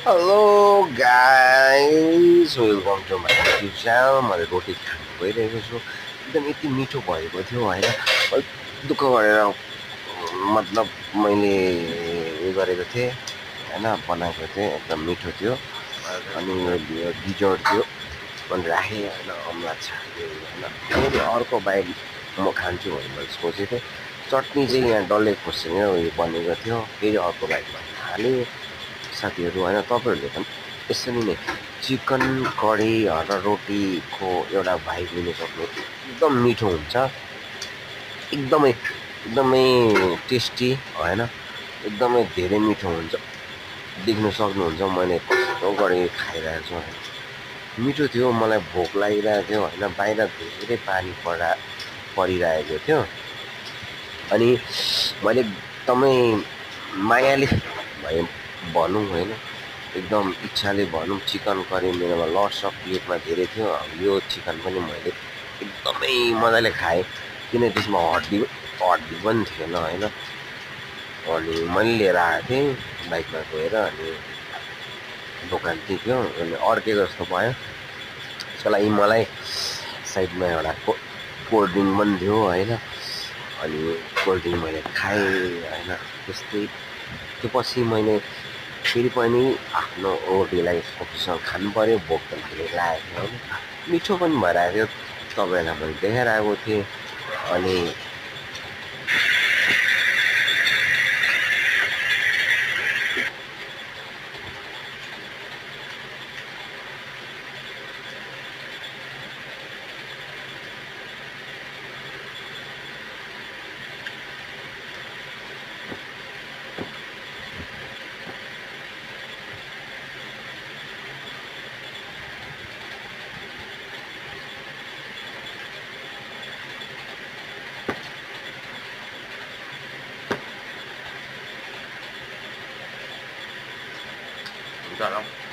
Hello guys, welcome to my YouTube channel. मैले रोटी खानु गइरहेको छु। एकदम यति मिठो भएको थियो होइन, दुःख गरेर मतलब मैले उयो गरेको थिएँ होइन, बनाएको थिएँ। एकदम मिठो थियो। अनि यो डिजर्ट थियो मैले राखेँ होइन, अमला छाडेँ होइन। फेरि अर्को बाइट म खान्छु भनेर मैले सोचेको थिएँ। चटनी चाहिँ यहाँ डल्ले खोर्सानी उयो बनेको थियो। फेरि अर्को बाइटमा थालेँ साथीहरू होइन। तपाईँहरूले पनि यसरी नै चिकन करी र रोटीको एउटा भाइब लिन सक्नु, एकदम मिठो हुन्छ, एकदमै एकदमै टेस्टी होइन, एकदमै धेरै मिठो हुन्छ। देख्न सक्नुहुन्छ मैले कस्तो गरी खाइरहेको छु होइन। मिठो थियो, मलाई भोक लागिरहेको थियो होइन। बाहिर धेरै पानी परिरहेको थियो अनि मैले एकदमै मायाले भए भनौँ होइन, एकदम इच्छाले भनौँ, चिकन करी मेरोमा लट्स अफ प्लेटमा धेरै थियो। यो चिकन पनि मैले एकदमै मजाले खाएँ, किन त्यसमा हड्डी पनि थिएन होइन। अनि मैले लिएर आएको थिएँ बाइकमा गएर, अनि दोकान चाहिँ थियो अनि अर्केको जस्तो भयो। त्यसको लागि मलाई साइडमा एउटा कोल्ड ड्रिङ्क पनि थियो होइन। अनि कोल्ड ड्रिङ्क मैले खाएँ होइन। त्यस्तै त्यो पछि मैले फेरि पनि आफ्नो रोटीलाई सब्जीसँग खानु पऱ्यो। भोक त धेरै लागेको थियो होइन, मिठो पनि भइरहेको थियो। तपाईँहरूलाई मैले देखाइरहेको थिएँ। अनि हुन्छ